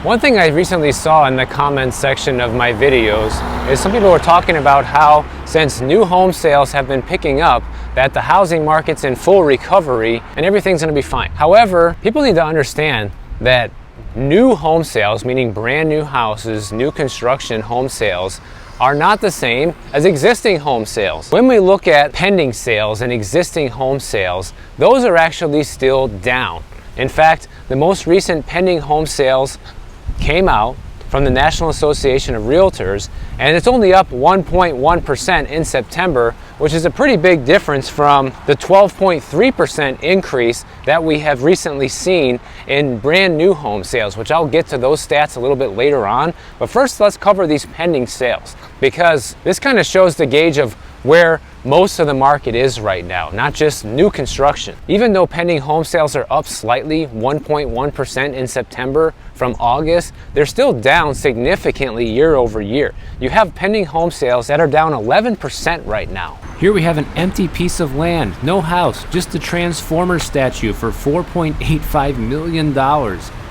One thing I recently saw in the comments section of my videos is some people were talking about how since new home sales have been picking up, that the housing market's in full recovery and everything's gonna be fine. However, people need to understand that new home sales, meaning brand new houses, new construction home sales, are not the same as existing home sales. When we look at pending sales and existing home sales, those are actually still down. In fact, the most recent pending home sales came out from the National Association of Realtors, and it's only up 1.1% in September, which is a pretty big difference from the 12.3% increase that we have recently seen in brand new home sales, which I'll get to those stats a little bit later on. But first, let's cover these pending sales, because this kind of shows the gauge of where most of the market is right now, not just new construction. Even though pending home sales are up slightly, 1.1% in September from August, they're still down significantly year over year. You have pending home sales that are down 11% right now. Here we have an empty piece of land, no house, just a transformer statue for $4.85 million.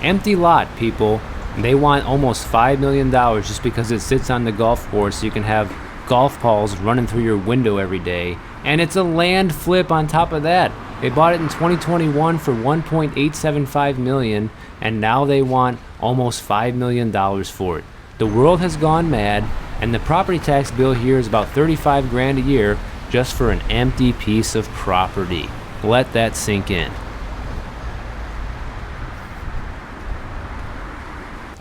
Empty lot, people. They want almost $5 million just because it sits on the golf course so you can have golf balls running through your window every day. And it's a land flip on top of that. They bought it in 2021 for $1.875 million, and now they want almost $5 million for it. The world has gone mad, and the property tax bill here is about 35 grand a year just for an empty piece of property. Let that sink in.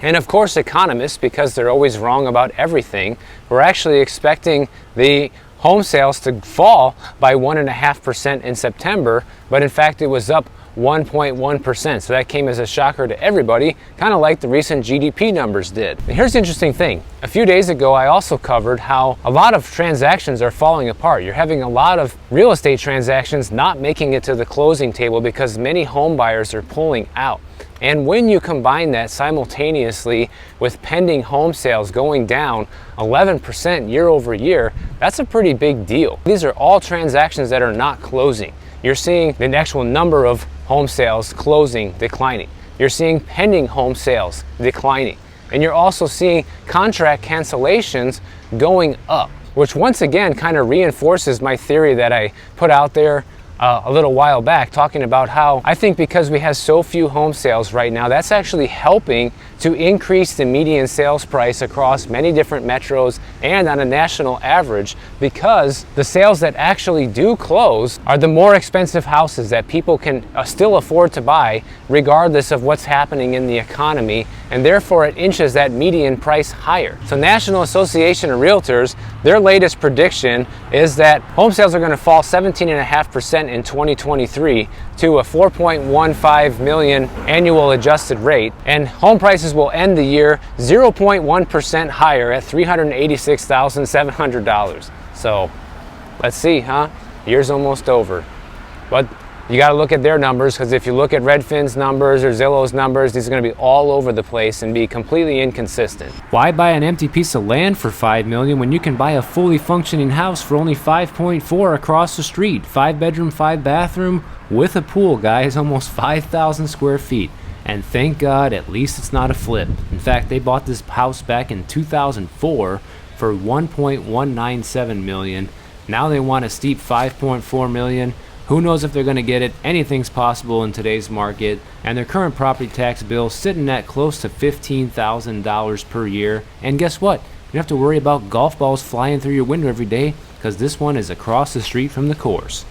And of course, economists, because they're always wrong about everything, we're actually expecting the home sales to fall by 1.5% in September, but in fact it was up 1.1%. So that came as a shocker to everybody, kind of like the recent GDP numbers did. And here's the interesting thing. A few days ago, I also covered how a lot of transactions are falling apart. You're having a lot of real estate transactions not making it to the closing table because many home buyers are pulling out. And when you combine that simultaneously with pending home sales going down 11% year over year, that's a pretty big deal. These are all transactions that are not closing. You're seeing the actual number of home sales closing declining. You're seeing pending home sales declining. And you're also seeing contract cancellations going up, which once again kind of reinforces my theory that I put out there a little while back, talking about how I think because we have so few home sales right now, that's actually helping to increase the median sales price across many different metros and on a national average, because the sales that actually do close are the more expensive houses that people can still afford to buy regardless of what's happening in the economy, and therefore it inches that median price higher. So National Association of Realtors, their latest prediction is that home sales are going to fall 17.5% in 2023 to a 4.15 million annual adjusted rate, and home prices will end the year 0.1% higher at $386,700. So let's see, huh? Year's almost over. But you got to look at their numbers, because if you look at Redfin's numbers or Zillow's numbers, these are going to be all over the place and be completely inconsistent. Why buy an empty piece of land for $5 million when you can buy a fully functioning house for only $5.4 across the street? 5 bedroom, 5 bathroom with a pool, guys, almost 5,000 square feet. And thank God, at least it's not a flip. In fact, they bought this house back in 2004 for $1.197 million. Now they want a steep $5.4 million. Who knows if they're going to get it? Anything's possible in today's market, and their current property tax bill sitting at close to $15,000 per year. And guess what? You don't have to worry about golf balls flying through your window every day, because this one is across the street from the course.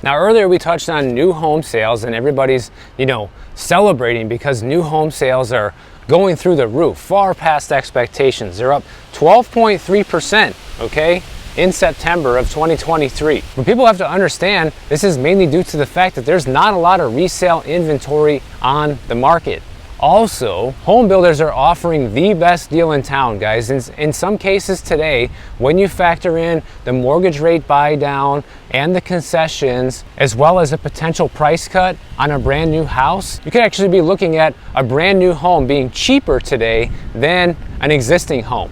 Now earlier we touched on new home sales, and everybody's, celebrating because new home sales are going through the roof, far past expectations. They're up 12.3%, okay, in September of 2023. But people have to understand this is mainly due to the fact that there's not a lot of resale inventory on the market. Also, home builders are offering the best deal in town, guys. In some cases today, when you factor in the mortgage rate buy down and the concessions, as well as a potential price cut on a brand new house, you could actually be looking at a brand new home being cheaper today than an existing home.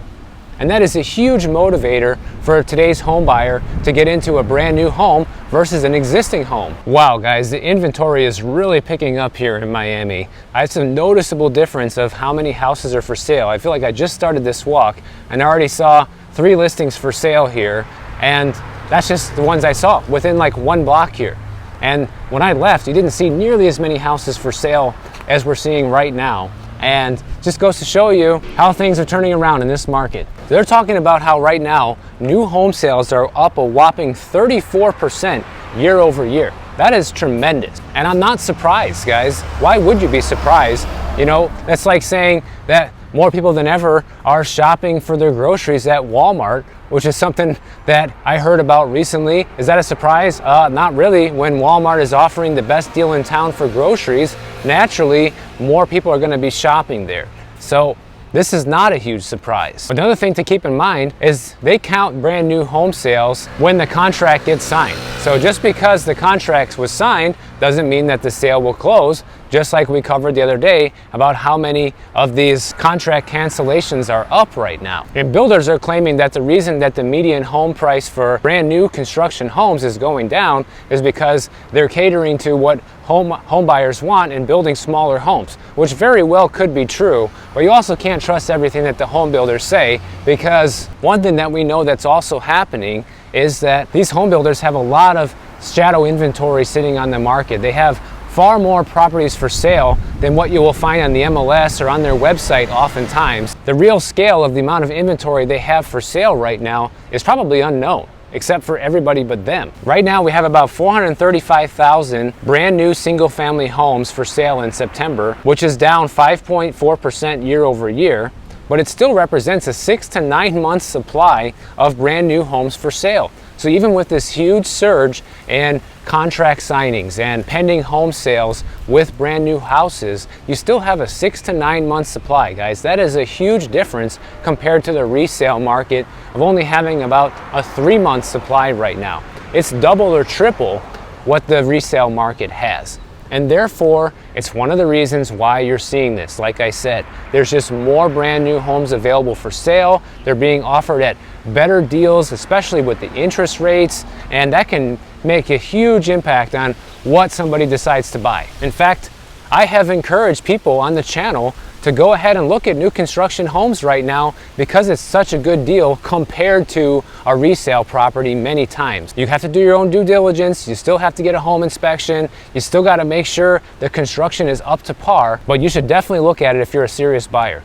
And that is a huge motivator for today's home buyer to get into a brand new home versus an existing home. Wow, guys, the inventory is really picking up here in Miami. I have some noticeable difference of how many houses are for sale. I feel like I just started this walk and I already saw 3 listings for sale here, and that's just the ones I saw within like 1 block here. And when I left, you didn't see nearly as many houses for sale as we're seeing right now. And just goes to show you how things are turning around in this market. They're talking about how right now new home sales are up a whopping 34% year over year. That is tremendous. And I'm not surprised, guys. Why would you be surprised? You know, that's like saying that more people than ever are shopping for their groceries at Walmart, which is something that I heard about recently. Is that a surprise? Not really. When Walmart is offering the best deal in town for groceries, naturally, more people are going to be shopping there. So this is not a huge surprise. But another thing to keep in mind is they count brand new home sales when the contract gets signed. So just because the contract was signed doesn't mean that the sale will close, just like we covered the other day about how many of these contract cancellations are up right now. And builders are claiming that the reason that the median home price for brand new construction homes is going down is because they're catering to what home buyers want and building smaller homes, which very well could be true, but you also can't trust everything that the home builders say, because one thing that we know that's also happening is that these home builders have a lot of shadow inventory sitting on the market. They have far more properties for sale than what you will find on the MLS or on their website oftentimes. The real scale of the amount of inventory they have for sale right now is probably unknown, except for everybody but them. Right now we have about 435,000 brand new single family homes for sale in September, which is down 5.4% year over year, but it still represents a 6 to 9 month supply of brand new homes for sale. So even with this huge surge in contract signings and pending home sales with brand new houses, you still have a 6 to 9 month supply, guys. That is a huge difference compared to the resale market of only having about a 3-month supply right now. It's double or triple what the resale market has. And therefore, it's one of the reasons why you're seeing this. Like I said, there's just more brand new homes available for sale. They're being offered at better deals, especially with the interest rates, and that can make a huge impact on what somebody decides to buy. In fact, I have encouraged people on the channel to go ahead and look at new construction homes right now because it's such a good deal compared to a resale property many times. You have to do your own due diligence, you still have to get a home inspection, you still got to make sure the construction is up to par, but you should definitely look at it if you're a serious buyer.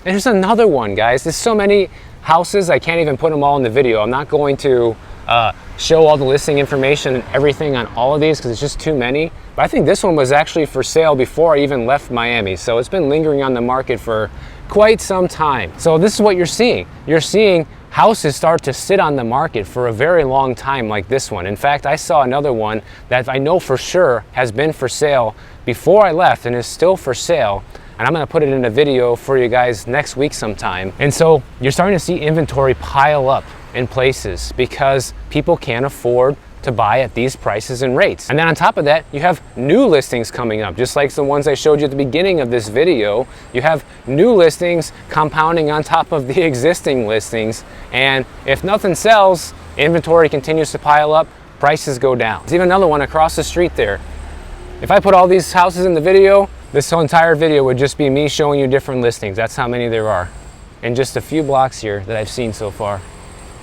And here's another one, guys. There's so many houses, I can't even put them all in the video. I'm not going to show all the listing information and everything on all of these because it's just too many. But I think this one was actually for sale before I even left Miami. So it's been lingering on the market for quite some time. So this is what you're seeing. You're seeing houses start to sit on the market for a very long time like this one. In fact, I saw another one that I know for sure has been for sale before I left and is still for sale. And I'm gonna put it in a video for you guys next week sometime. And so you're starting to see inventory pile up in places because people can't afford to buy at these prices and rates. And then on top of that, you have new listings coming up, just like the ones I showed you at the beginning of this video. You have new listings compounding on top of the existing listings. And if nothing sells, inventory continues to pile up, prices go down. There's even another one across the street there. If I put all these houses in the video, this whole entire video would just be me showing you different listings. That's how many there are in just a few blocks here that I've seen so far.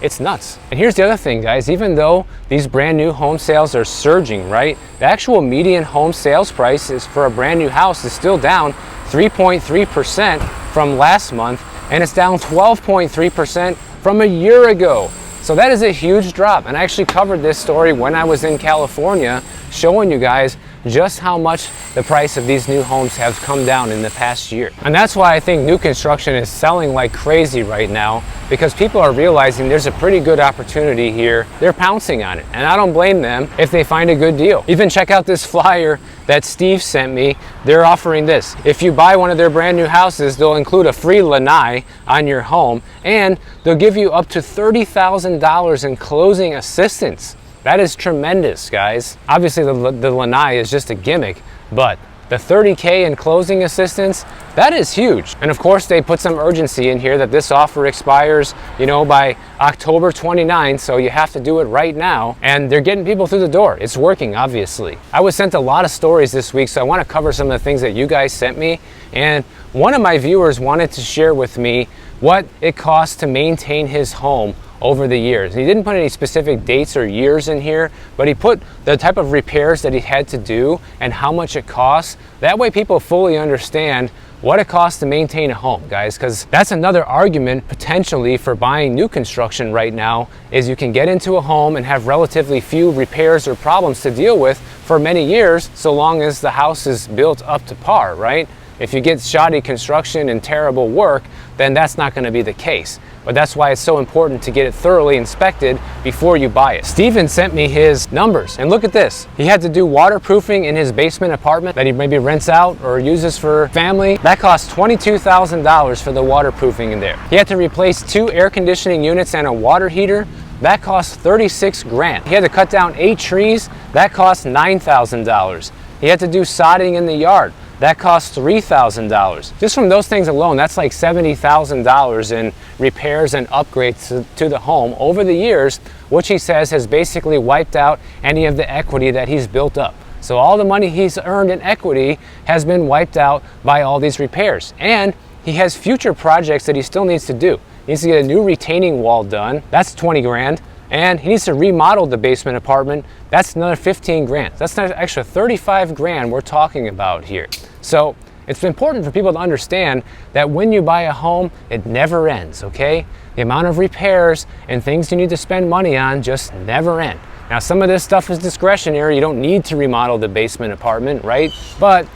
It's nuts. And here's the other thing, guys. Even though these brand new home sales are surging, right? The actual median home sales price is for a brand new house is still down 3.3% from last month, and it's down 12.3% from a year ago. So that is a huge drop. And I actually covered this story when I was in California, showing you guys just how much the price of these new homes have come down in the past year. And that's why I think new construction is selling like crazy right now, because people are realizing there's a pretty good opportunity here. They're pouncing on it, and I don't blame them if they find a good deal. Even check out this flyer that Steve sent me. They're offering this. If you buy one of their brand new houses, they'll include a free lanai on your home, and they'll give you up to $30,000 in closing assistance. That is tremendous, guys. Obviously the lanai is just a gimmick, but The $30K in closing assistance, that is huge. And of course, they put some urgency in here that this offer expires, by October 29th, so you have to do it right now. And they're getting people through the door. It's working, obviously. I was sent a lot of stories this week, so I want to cover some of the things that you guys sent me. And one of my viewers wanted to share with me what it costs to maintain his home over the years. And he didn't put any specific dates or years in here, but he put the type of repairs that he had to do and how much it costs. That way people fully understand what it costs to maintain a home, guys, because that's another argument potentially for buying new construction right now, is you can get into a home and have relatively few repairs or problems to deal with for many years, so long as the house is built up to par, right? If you get shoddy construction and terrible work, then that's not going to be the case. But that's why it's so important to get it thoroughly inspected before you buy it. Steven sent me his numbers, and look at this. He had to do waterproofing in his basement apartment that he maybe rents out or uses for family. That cost $22,000 for the waterproofing in there. He had to replace 2 air conditioning units and a water heater. That cost 36 grand. He had to cut down 8 trees. That cost $9,000. He had to do sodding in the yard. That costs $3,000. Just from those things alone, that's like $70,000 in repairs and upgrades to the home over the years, which he says has basically wiped out any of the equity that he's built up. So all the money he's earned in equity has been wiped out by all these repairs. And he has future projects that he still needs to do. He needs to get a new retaining wall done. That's 20 grand. And he needs to remodel the basement apartment. That's another 15 grand. That's an extra 35 grand we're talking about here. So it's important for people to understand that when you buy a home, it never ends, okay? The amount of repairs and things you need to spend money on just never end. Now, some of this stuff is discretionary. You don't need to remodel the basement apartment, right? But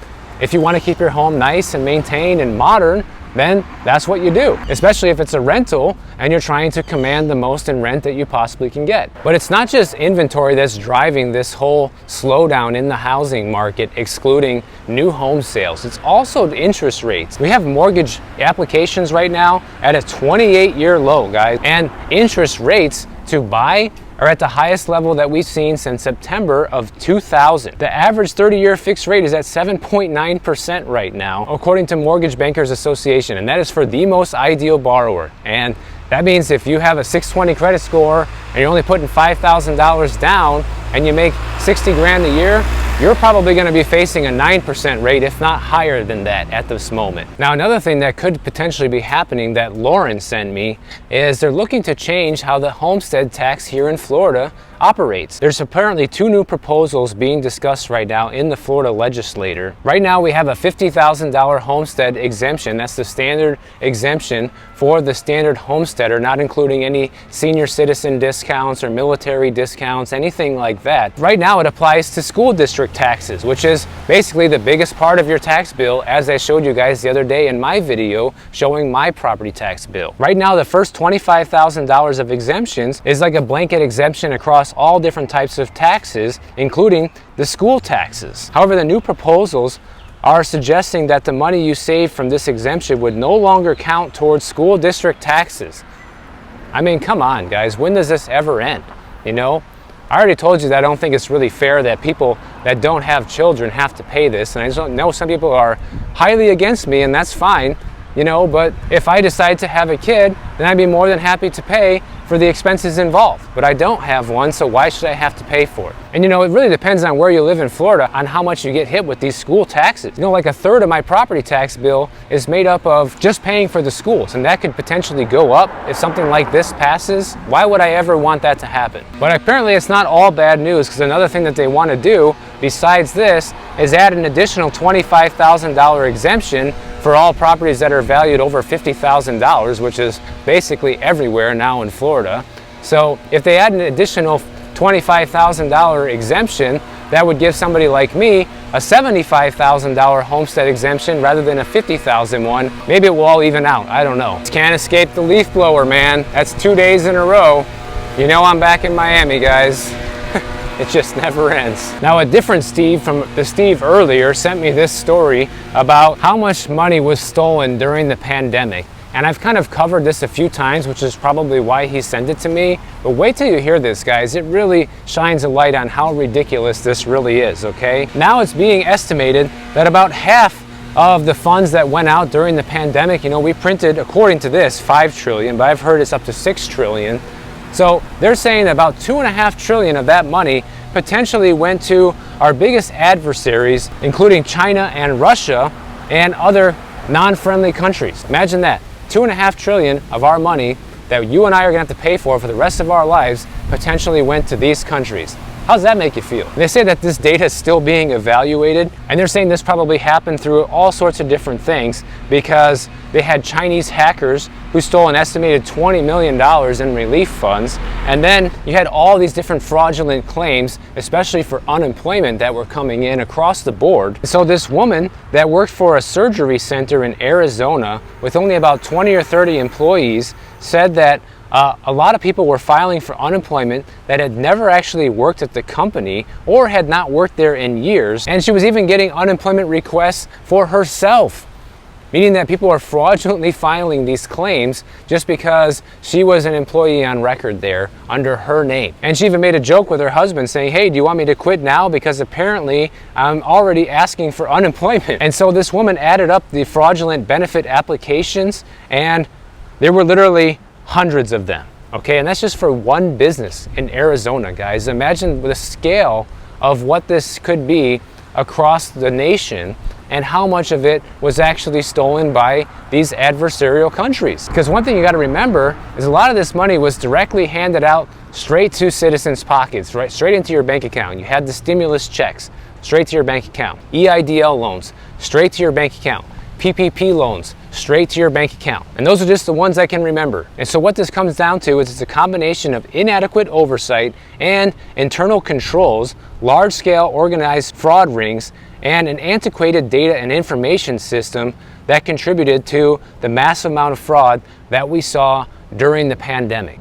if you want to keep your home nice and maintained and modern, then that's what you do, especially if it's a rental and you're trying to command the most in rent that you possibly can get. But it's not just inventory that's driving this whole slowdown in the housing market, excluding new home sales. It's also the interest rates. We have mortgage applications right now at a 28-year low, guys, and interest rates to buy are at the highest level that we've seen since September of 2000. The average 30-year fixed rate is at 7.9% right now, according to Mortgage Bankers Association, and that is for the most ideal borrower. And that means if you have a 620 credit score and you're only putting $5,000 down and you make 60 grand a year, you're probably going to be facing a 9% rate, if not higher than that at this moment. Now, another thing that could potentially be happening that Lauren sent me is they're looking to change how the homestead tax here in Florida operates. There's apparently 2 new proposals being discussed right now in the Florida legislature. Right now we have a $50,000 homestead exemption. That's the standard exemption for the standard homesteader, not including any senior citizen discounts or military discounts, anything like that. Right now it applies to school district taxes, which is basically the biggest part of your tax bill, as I showed you guys the other day in my video showing my property tax bill. Right now the first $25,000 of exemptions is like a blanket exemption across all different types of taxes, including the school taxes. However, the new proposals are suggesting that the money you save from this exemption would no longer count towards school district taxes. I mean, come on, guys, when does this ever end? I already told you that I don't think it's really fair that people that don't have children have to pay this, and I just know some people are highly against me, and that's fine, but if I decide to have a kid, then I'd be more than happy to pay for the expenses involved. But I don't have one, so why should I have to pay for it? And it really depends on where you live in Florida on how much you get hit with these school taxes. Like a third of my property tax bill is made up of just paying for the schools, and that could potentially go up if something like this passes. Why would I ever want that to happen? But apparently it's not all bad news, because another thing that they want to do besides this is add an additional $25,000 exemption for all properties that are valued over $50,000, which is basically everywhere now in Florida. So if they add an additional $25,000 exemption, that would give somebody like me a $75,000 homestead exemption rather than a $50,000 one. Maybe it will all even out. I don't know. Can't escape the leaf blower, man. That's 2 days in a row. I'm back in Miami, guys. It just never ends. Now, a different Steve from the Steve earlier sent me this story about how much money was stolen during the pandemic. And I've kind of covered this a few times, which is probably why he sent it to me. But wait till you hear this, guys. It really shines a light on how ridiculous this really is, okay? Now it's being estimated that about half of the funds that went out during the pandemic, you know, we printed, according to this, 5 trillion, but I've heard it's up to 6 trillion. So they're saying that about 2.5 trillion of that money potentially went to our biggest adversaries, including China and Russia and other non-friendly countries. Imagine that. 2.5 trillion of our money that you and I are gonna have to pay for the rest of our lives potentially went to these countries. How does that make you feel? They say that this data is still being evaluated, and they're saying this probably happened through all sorts of different things because they had Chinese hackers who stole an estimated $20 million in relief funds, and then you had all these different fraudulent claims, especially for unemployment, that were coming in across the board. So this woman that worked for a surgery center in Arizona with only about 20 or 30 employees said that a lot of people were filing for unemployment that had never actually worked at the company or had not worked there in years. And she was even getting unemployment requests for herself, meaning that people are fraudulently filing these claims just because she was an employee on record there under her name. And she even made a joke with her husband saying, hey, do you want me to quit now? Because apparently I'm already asking for unemployment. And so this woman added up the fraudulent benefit applications, and there were literally hundreds of them, okay? And that's just for one business in Arizona, guys. Imagine the scale of what this could be across the nation and how much of it was actually stolen by these adversarial countries. Because one thing you gotta remember is a lot of this money was directly handed out straight to citizens' pockets, right? Straight into your bank account. You had the stimulus checks, straight to your bank account. EIDL loans, straight to your bank account. PPP loans, straight to your bank account. And those are just the ones I can remember. And so what this comes down to is it's a combination of inadequate oversight and internal controls, large-scale organized fraud rings, and an antiquated data and information system that contributed to the massive amount of fraud that we saw during the pandemic.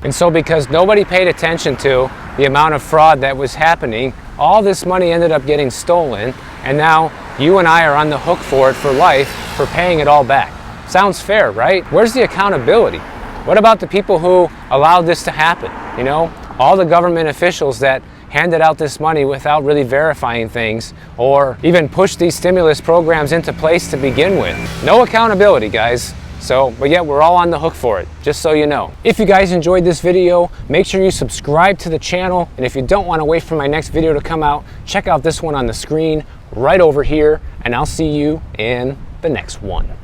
And so because nobody paid attention to the amount of fraud that was happening, all this money ended up getting stolen, and now you and I are on the hook for it for life for paying it all back. Sounds fair, right? Where's the accountability? What about the people who allowed this to happen? You know, all the government officials that handed out this money without really verifying things or even pushed these stimulus programs into place to begin with. No accountability, guys. But yet we're all on the hook for it, just so you know. If you guys enjoyed this video, make sure you subscribe to the channel. And if you don't want to wait for my next video to come out, check out this one on the screen right over here, and I'll see you in the next one.